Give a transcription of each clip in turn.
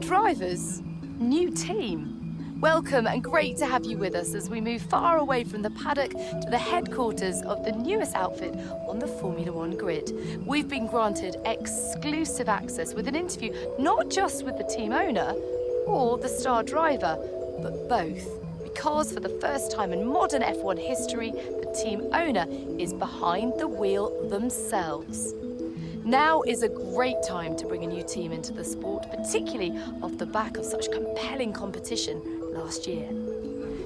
drivers, new team. Welcome and great to have you with us as we move far away from the paddock to the headquarters of the newest outfit on the Formula One grid. We've been granted exclusive access with an interview not just with the team owner or the star driver, but both. Because for the first time in modern F1 history, the team owner is behind the wheel themselves. Now is a great time to bring a new team into the sport, particularly off the back of such compelling competition last year.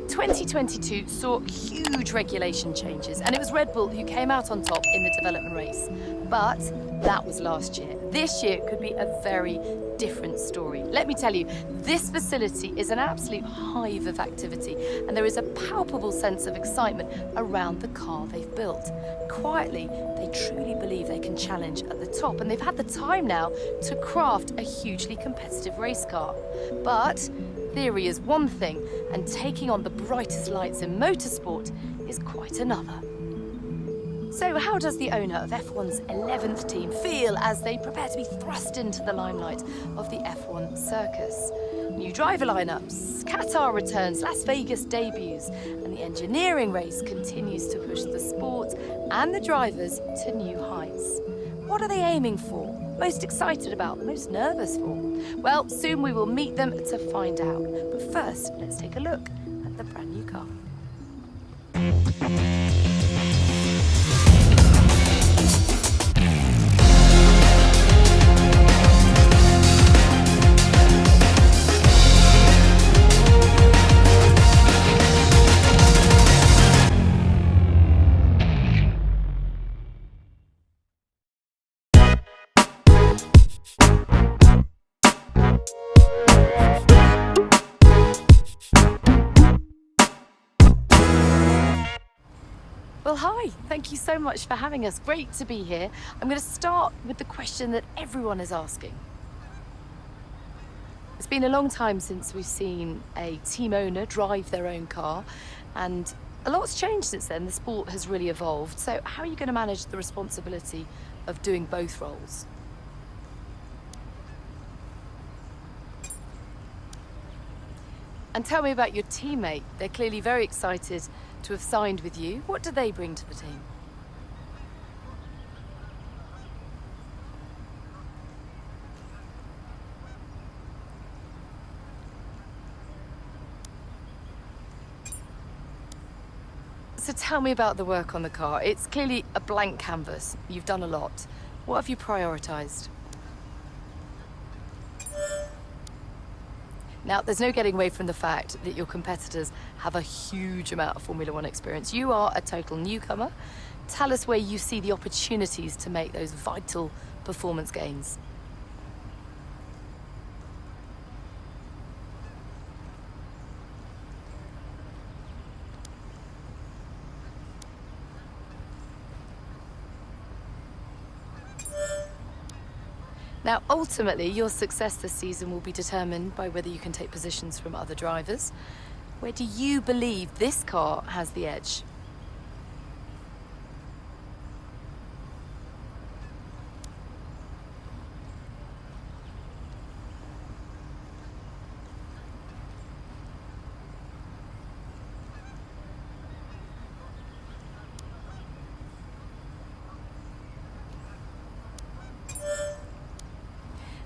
2022 saw huge regulation changes, and it was Red Bull who came out on top in the development race. But that was last year. This year could be a very different story. Let me tell you, this facility is an absolute hive of activity, and there is a palpable sense of excitement around the car they've built. Quietly, they truly believe they can challenge at the top, and they've had the time now to craft a hugely competitive race car. But theory is one thing, and taking on the brightest lights in motorsport is quite another. So how does the owner of F1's 11th team feel as they prepare to be thrust into the limelight of the F1 circus? New driver lineups, Qatar returns, Las Vegas debuts, and the engineering race continues to push the sport and the drivers to new heights. What are they aiming for? Most excited about? Most nervous for? Well, soon we will meet them to find out. But first, let's take a look at the brand new car. Well, hi, thank you so much for having us. Great to be here. I'm going to start with the question that everyone is asking. It's been a long time since we've seen a team owner drive their own car, and a lot's changed since then. The sport has really evolved. So how are you going to manage the responsibility of doing both roles? And tell me about your teammate. They're clearly very excited to have signed with you. What do they bring to the team? So tell me about the work on the car. It's clearly a blank canvas. You've done a lot. What have you prioritized? Now, there's no getting away from the fact that your competitors have a huge amount of Formula One experience. You are a total newcomer. Tell us where you see the opportunities to make those vital performance gains. Now, ultimately, your success this season will be determined by whether you can take positions from other drivers. Where do you believe this car has the edge?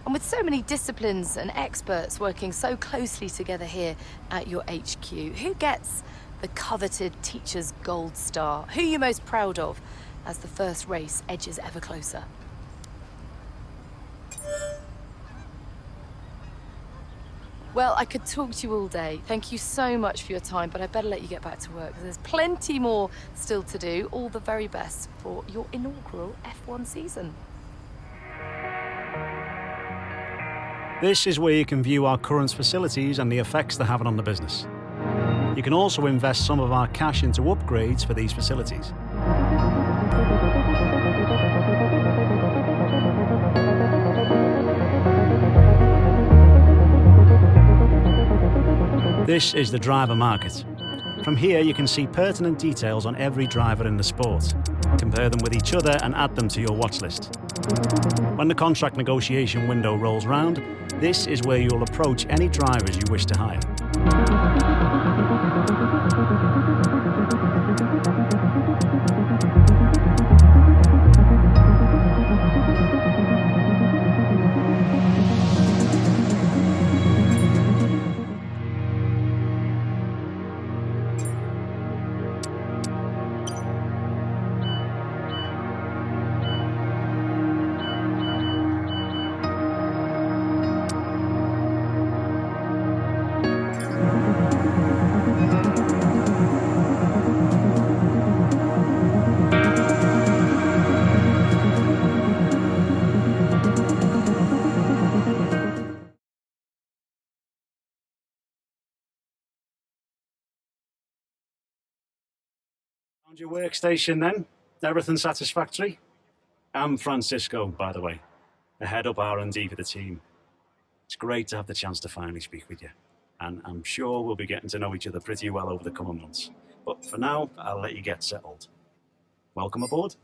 And with so many disciplines and experts working so closely together here at your HQ, who gets the coveted Teacher's Gold Star? Who are you most proud of as the first race edges ever closer? Well, I could talk to you all day. Thank you so much for your time, but I better let you get back to work. There's plenty more still to do. All the very best for your inaugural F1 season. This is where you can view our current facilities and the effects they're having on the business. You can also invest some of our cash into upgrades for these facilities. This is the driver market. From here, you can see pertinent details on every driver in the sport, compare them with each other and add them to your watch list. When the contract negotiation window rolls round, this is where you'll approach any drivers you wish to hire. Found your workstation then? Everything satisfactory? I'm Francisco, by the way, the head up R&D for the team. It's great to have the chance to finally speak with you, and I'm sure we'll be getting to know each other pretty well over the coming months. But for now, I'll let you get settled. Welcome aboard.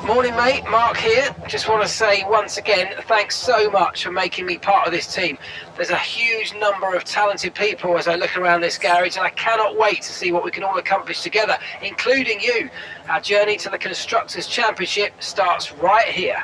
Morning, mate. Mark here. Just want to say once again, thanks so much for making me part of this team. There's a huge number of talented people as I look around this garage, and I cannot wait to see what we can all accomplish together, including you. Our journey to the Constructors' Championship starts right here.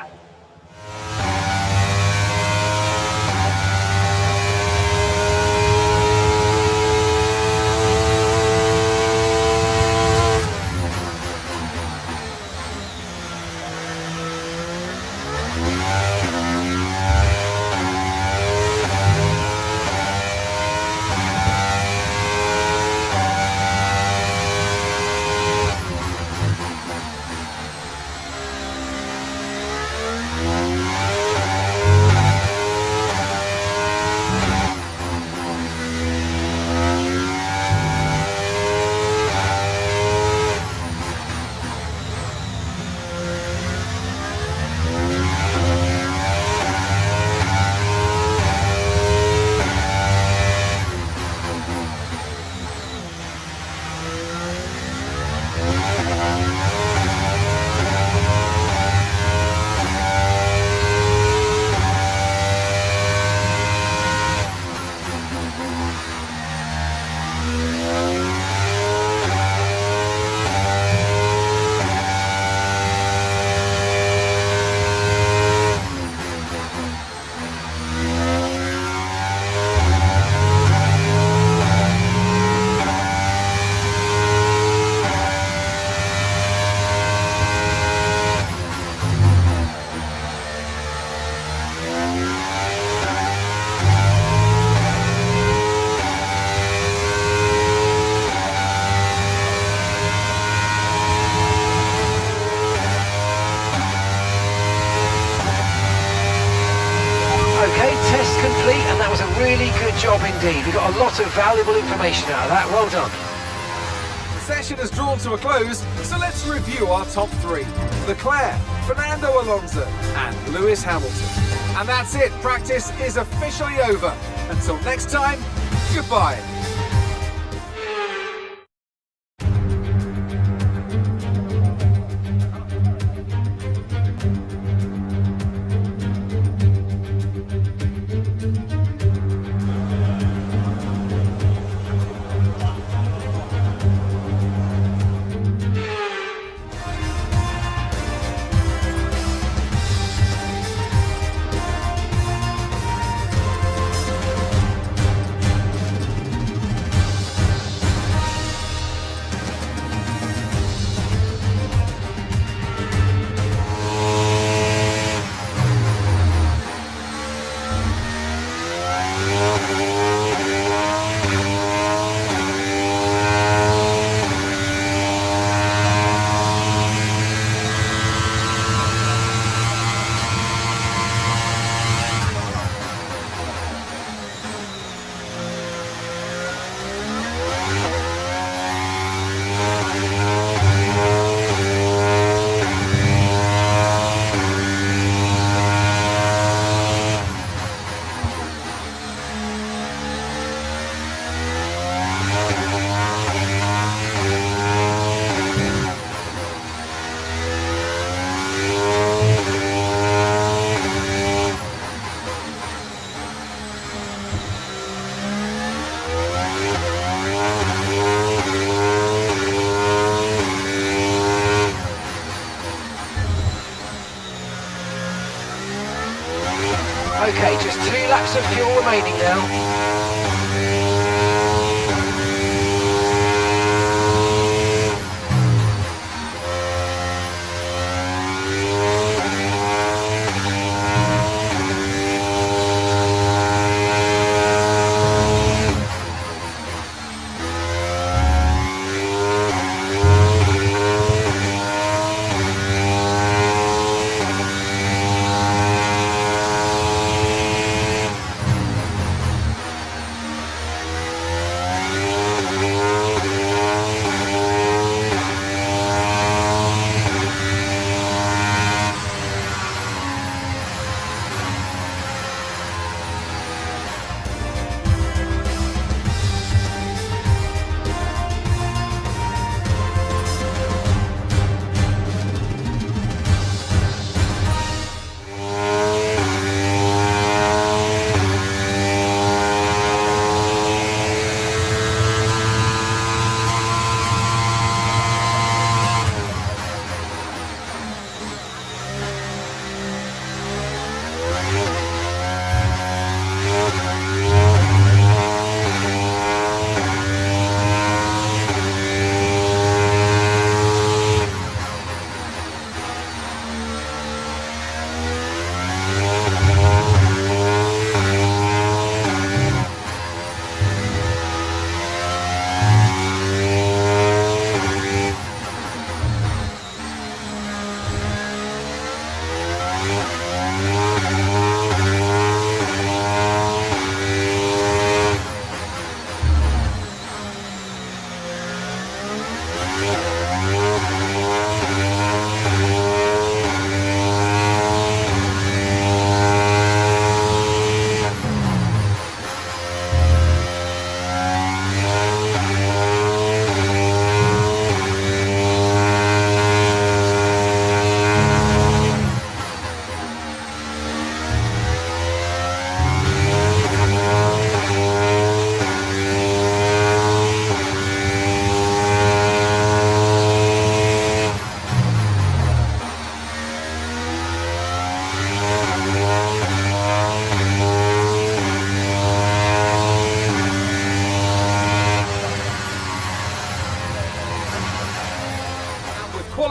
And that was a really good job indeed. We got a lot of valuable information out of that. Well done. The session has drawn to a close, so let's review our top three. Leclerc, Fernando Alonso and Lewis Hamilton. And that's it. Practice is officially over. Until next time, goodbye. laps of fuel remaining now.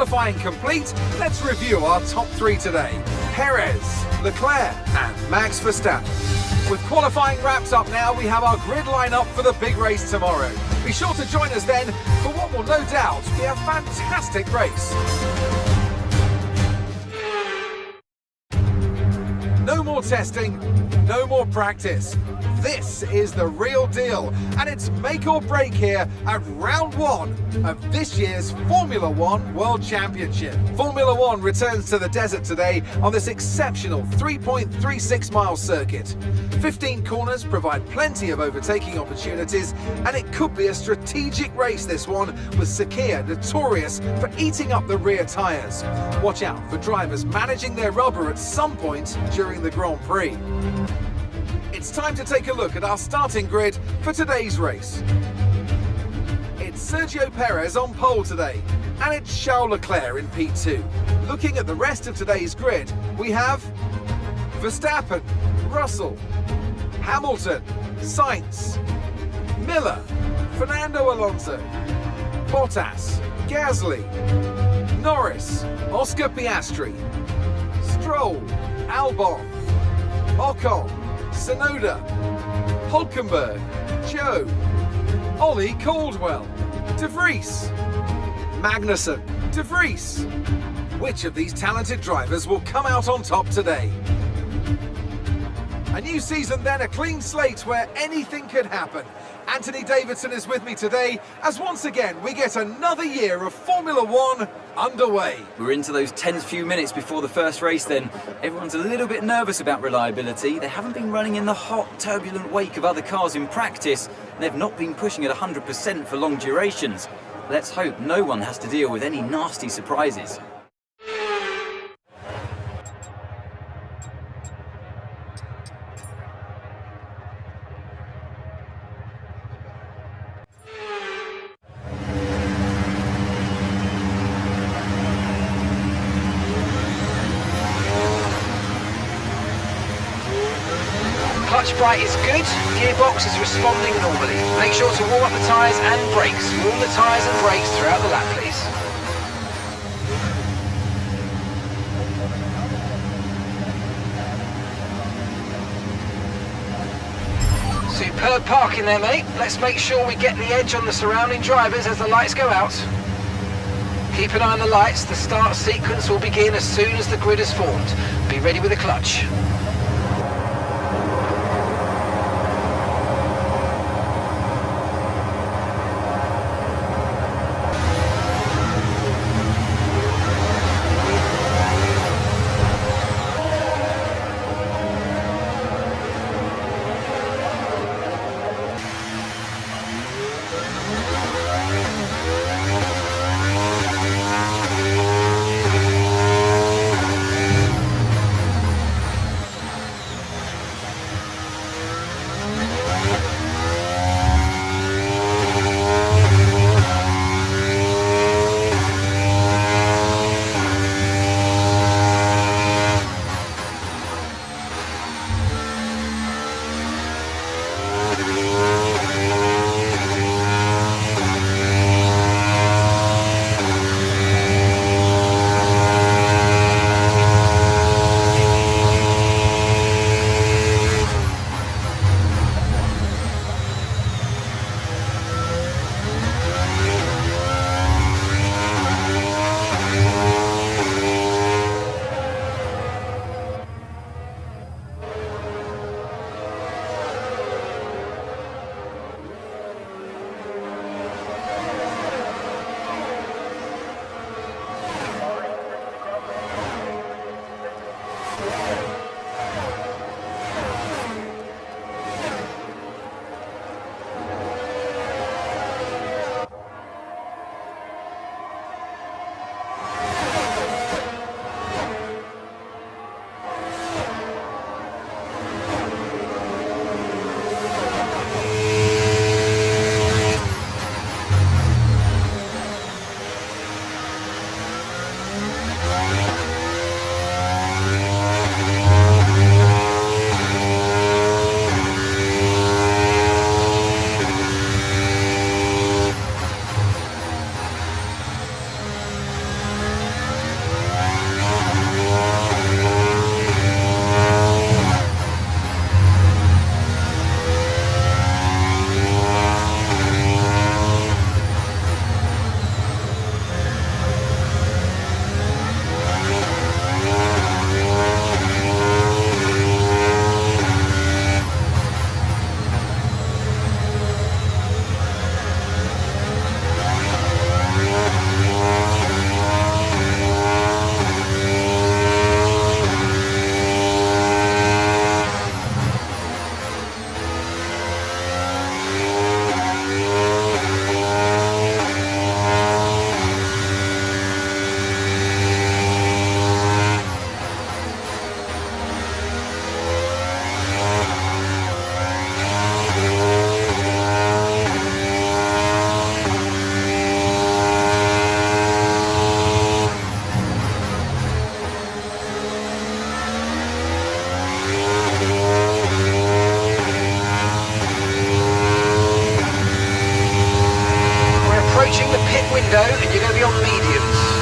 Qualifying complete, let's review our top three today. Perez, Leclerc and Max Verstappen. With qualifying wrapped up now, we have our grid lineup for the big race tomorrow. Be sure to join us then for what will no doubt be a fantastic race. No more testing, no more practice. This is the real deal, and it's make or break here at round one of this year's Formula One World Championship. Formula One returns to the desert today on this exceptional 3.36 mile circuit. 15 corners provide plenty of overtaking opportunities, and it could be a strategic race, this one, with Sakhir notorious for eating up the rear tyres. Watch out for drivers managing their rubber at some point during the Grand Prix. It's time to take a look at our starting grid for today's race. It's Sergio Perez on pole today, and it's Charles Leclerc in P2. Looking at the rest of today's grid, we have Verstappen, Russell, Hamilton, Sainz, Miller, Fernando Alonso, Bottas, Gasly, Norris, Oscar Piastri, Stroll, Albon, Ocon, Tsunoda, Hulkenberg, Joe, Ollie Caldwell, De Vries, Magnussen, De Vries. Which of these talented drivers will come out on top today? A new season then, a clean slate where anything could happen. Anthony Davidson is with me today as once again we get another year of Formula One underway. We're into those tense few minutes before the first race then. Everyone's a little bit nervous about reliability. They haven't been running in the hot, turbulent wake of other cars in practice. And they've not been pushing at 100% for long durations. Let's hope no one has to deal with any nasty surprises. Clutch clutch bite is good, gearbox is responding normally. Make sure to warm up the tyres and brakes. Warm the tyres and brakes throughout the lap, please. Superb parking there, mate. Let's make sure we get the edge on the surrounding drivers as the lights go out. Keep an eye on the lights. The start sequence will begin as soon as the grid is formed. Be ready with the clutch. And you're going to be on mediums.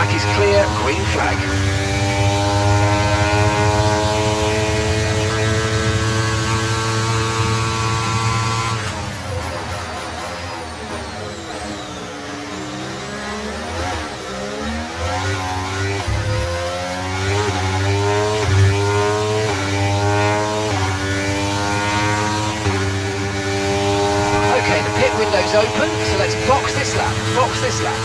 track is clear, green flag. Okay, the pit window's open, so let's box this lap, box this lap.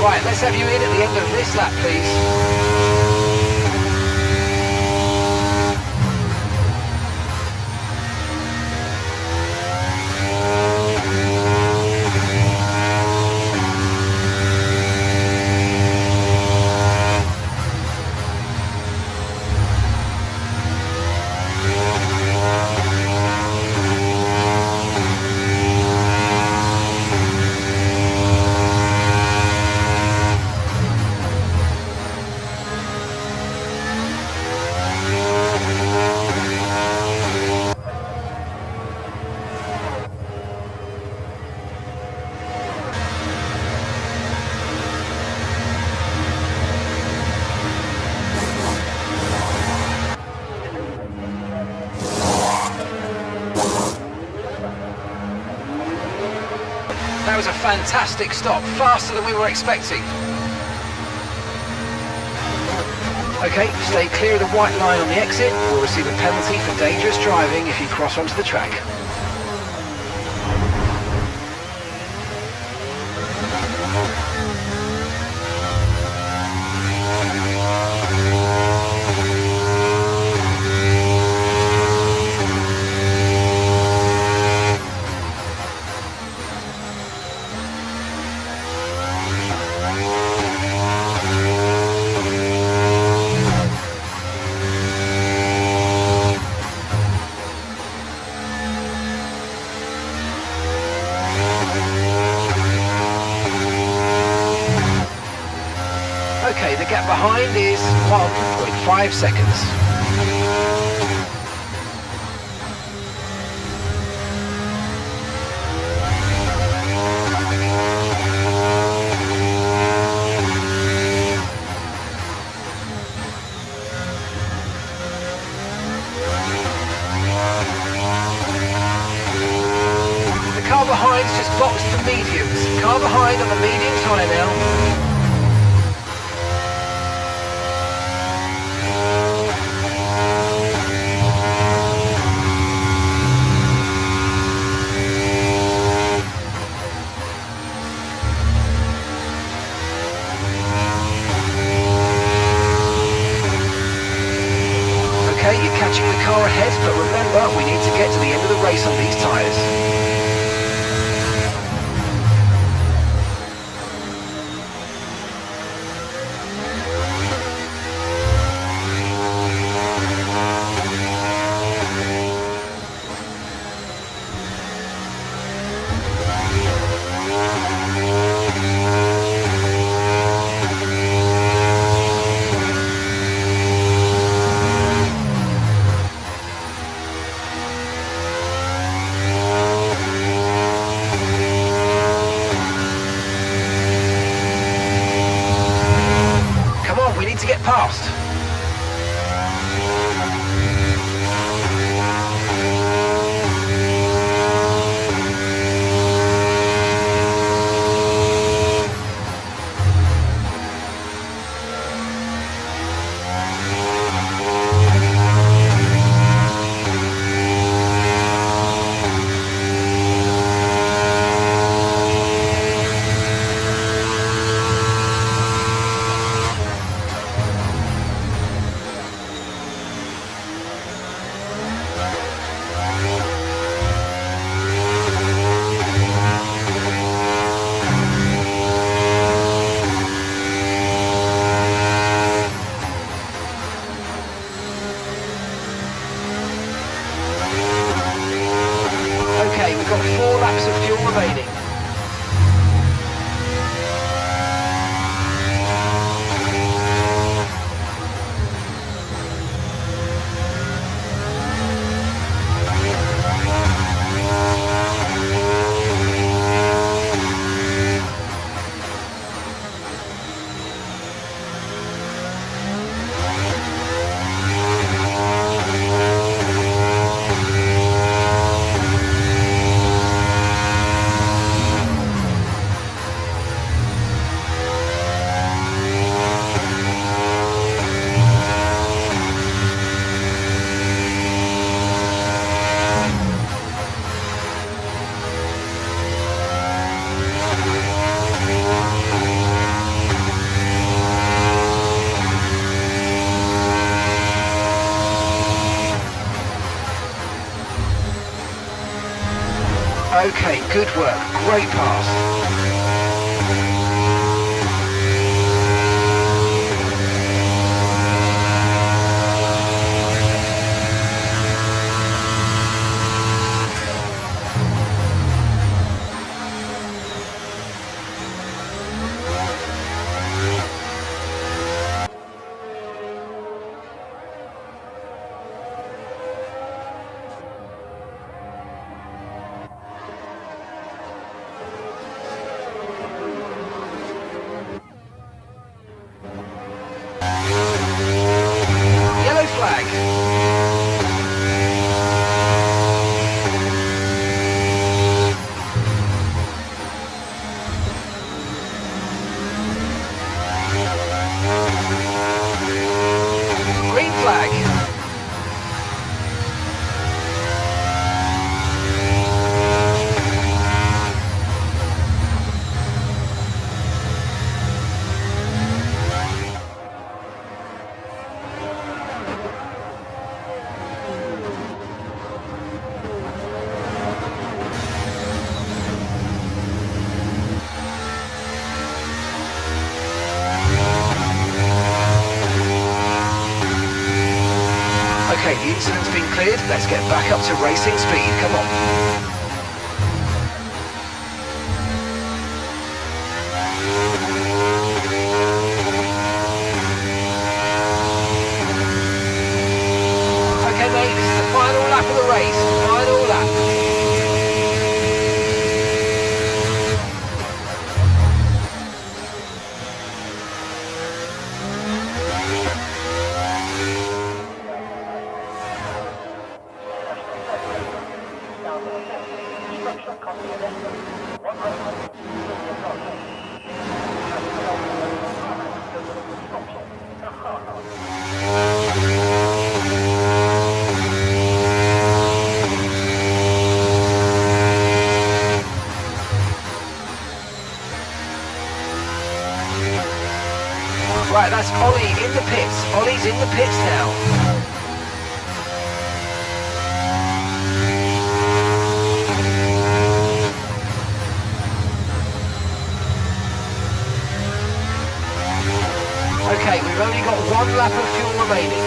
Right, let's have you in at the end of this lap, please. That was a fantastic stop, faster than we were expecting. Okay, stay clear of the white line on the exit. We'll receive a penalty for dangerous driving if you cross onto the track. Okay, the gap behind is 1.5 seconds. The car behind's just boxed the mediums. Car behind on the medium tyre now. Okay, you're catching the car ahead, but remember, we need to get to the end of the race on these tyres. To get past. Okay, good work. Great pass. Yellow flag. Green flag. Okay, the incident's been cleared. Let's get back up to racing speed. Come on. Okay, mate, this is the final lap of the race. Final lap. Right, that's Ollie in the pits. Ollie's in the pits now. Okay, we've only got one lap of fuel remaining.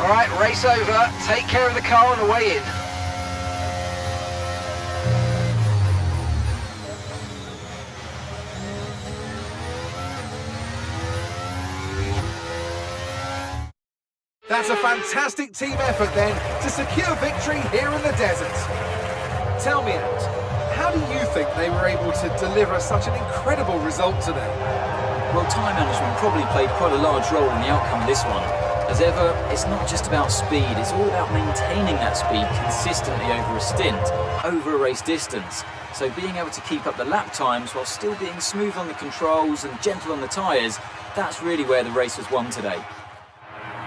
Alright, race over. Take care of the car on the way in. That's a fantastic team effort then to secure victory here in the desert. Tell me, Ant, how do you think they were able to deliver such an incredible result today? Well, time management probably played quite a large role in the outcome of this one. As ever, it's not just about speed, it's all about maintaining that speed consistently over a stint, over a race distance. So being able to keep up the lap times while still being smooth on the controls and gentle on the tyres, that's really where the race was won today.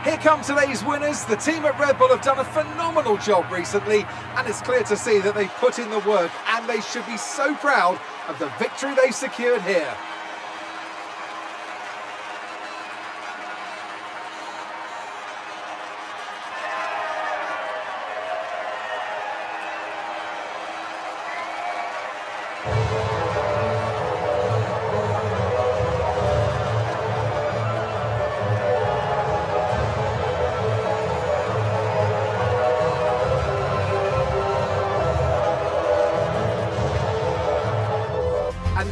Here come today's winners. The team at Red Bull have done a phenomenal job recently, and it's clear to see that they've put in the work, and they should be so proud of the victory they've secured here.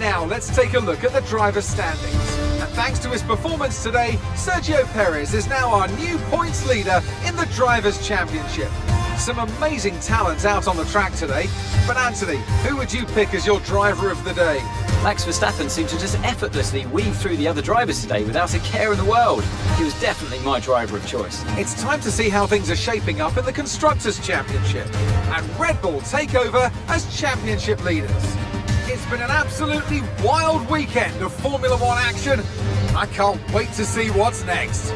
now, let's take a look at the driver's standings. And thanks to his performance today, Sergio Perez is now our new points leader in the Drivers' Championship. Some amazing talent out on the track today. But Anthony, who would you pick as your driver of the day? Max Verstappen seemed to just effortlessly weave through the other drivers today without a care in the world. He was definitely my driver of choice. It's time to see how things are shaping up in the Constructors' Championship. And Red Bull take over as championship leaders. It's been an absolutely wild weekend of Formula One action. I can't wait to see what's next.